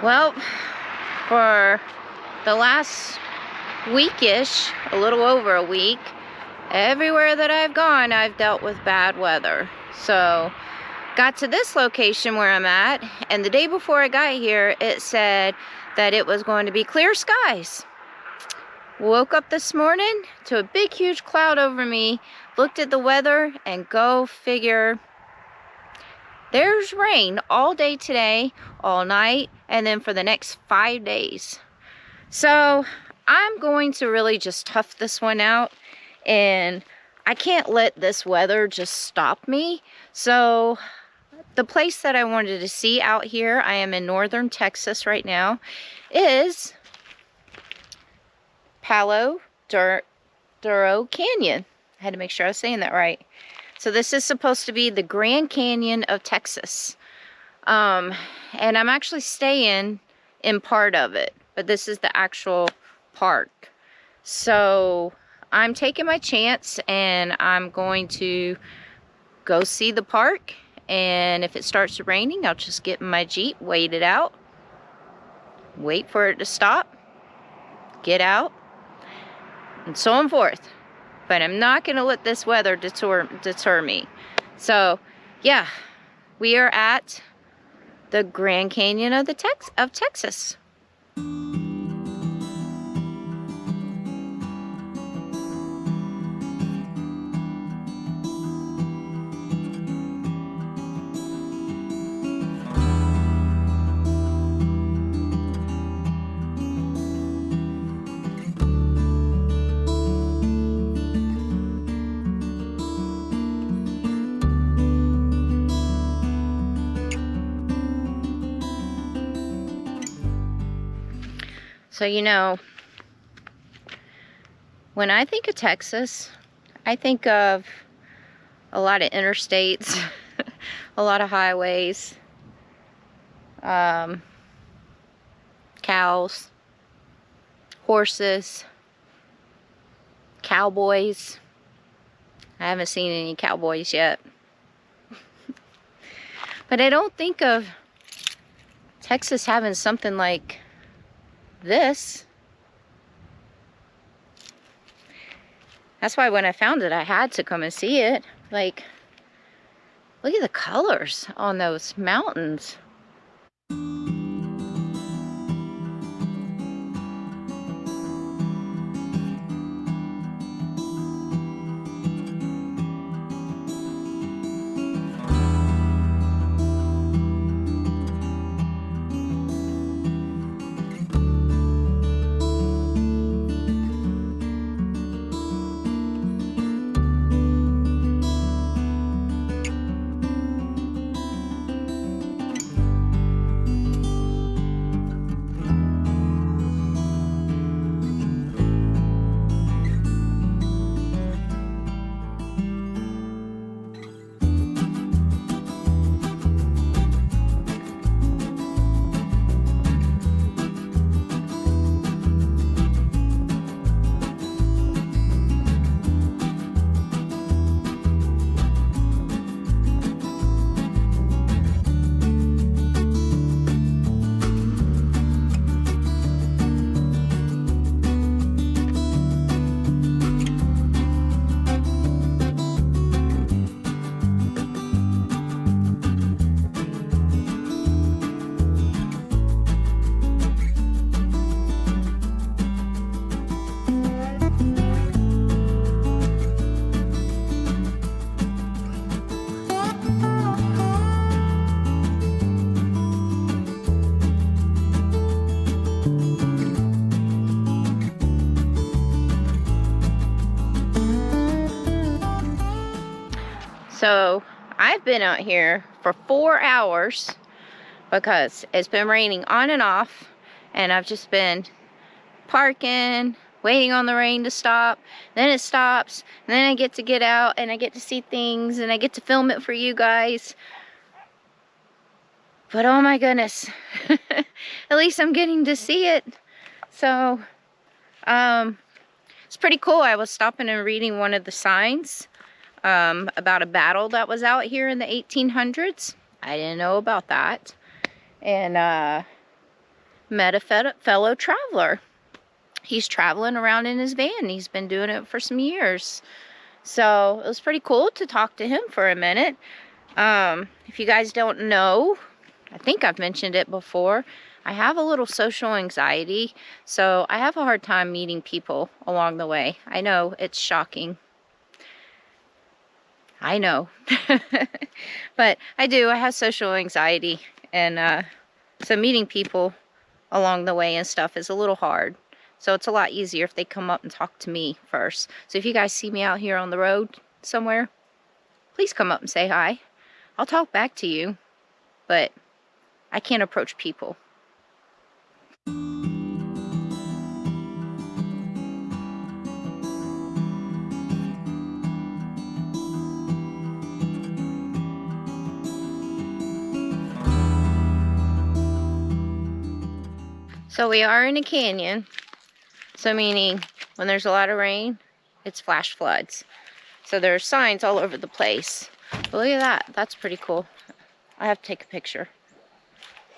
Well, for the last weekish, a little over a week, everywhere that I've gone, I've dealt with bad weather. So, got to this location where I'm at, and the day before I got here, it said that it was going to be clear skies. Woke up this morning to a big, huge cloud over me, looked at the weather, and go figure, there's rain all day today, all night, and then for the next 5 days. So I'm going to really just tough this one out, and I can't let this weather just stop me. So the place that I wanted to see out here, I am in northern Texas right now, is Palo Duro Canyon. I had to make sure I was saying that right. So this is supposed to be the Grand Canyon of Texas. And I'm actually staying in part of it, but this is the actual park. So I'm taking my chance, and I'm going to go see the park. And if it starts raining, I'll just get in my Jeep, wait it out, wait for it to stop, get out, and so on forth. But I'm not going to let this weather deter me. So, yeah, we are at the Grand Canyon of Texas. So, you know, when I think of Texas, I think of a lot of interstates, a lot of highways, cows, horses, cowboys. I haven't seen any cowboys yet. But I don't think of Texas having something like this. That's why when I found it, I had to come and see it. Like, look at the colors on those mountains. So I've been out here for 4 hours because it's been raining on and off, and I've just been parking, waiting on the rain to stop. Then it stops, and then I get out, and I get to see things, and I get to film it for you guys. But oh my goodness, at least I'm getting to see it. So it's pretty cool. I was stopping and reading one of the signs about a battle that was out here in the 1800s. I didn't know about that. And met a fellow traveler. He's traveling around in his van. He's been doing it for some years. So it was pretty cool to talk to him for a minute. If you guys don't know, I think I've mentioned it before, I have a little social anxiety, so I have a hard time meeting people along the way. I know, it's shocking. I know. But I do. I have social anxiety, and so meeting people along the way and stuff is a little hard. So it's a lot easier if they come up and talk to me first. So if you guys see me out here on the road somewhere, please come up and say hi. I'll talk back to you, but I can't approach people. So we are in a canyon, so meaning when there's a lot of rain, it's flash floods. So there are signs all over the place. But look at that, that's pretty cool. I have to take a picture.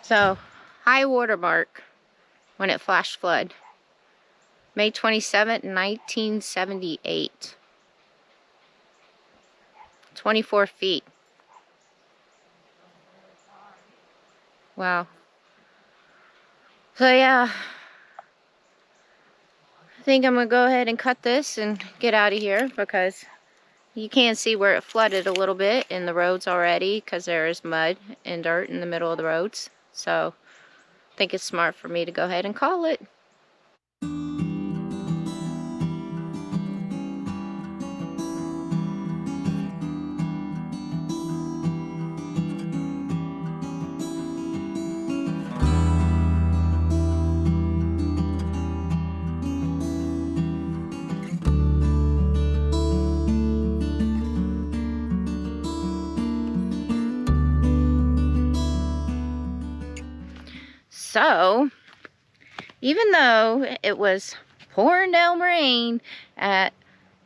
So, high water mark when it flash flood. May 27th, 1978. 24 feet. Wow. So yeah, I think I'm gonna go ahead and cut this and get out of here, because you can see where it flooded a little bit in the roads already, because there is mud and dirt in the middle of the roads. So I think it's smart for me to go ahead and call it. So, even though it was pouring down rain at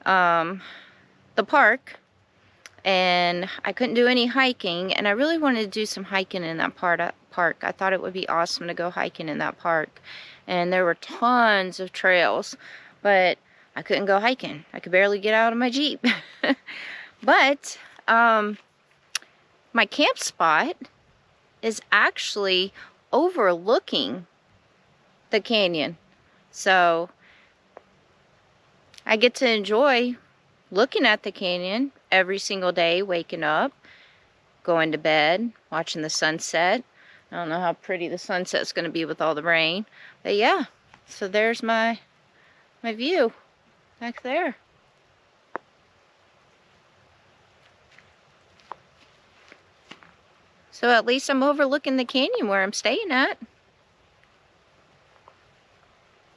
the park, and I couldn't do any hiking, and I really wanted to do some hiking in that park. I thought it would be awesome to go hiking in that park. And there were tons of trails, but I couldn't go hiking. I could barely get out of my Jeep. But my camp spot is actually overlooking the canyon. So I get to enjoy looking at the canyon every single day, waking up, going to bed, watching the sunset. I don't know how pretty the sunset's going to be with all the rain. But yeah, so there's my view back there. So at least I'm overlooking the canyon where I'm staying at.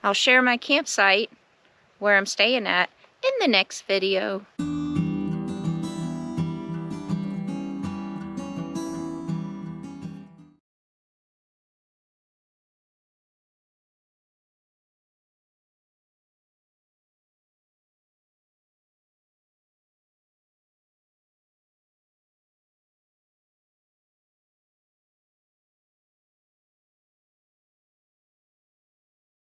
I'll share my campsite where I'm staying at in the next video.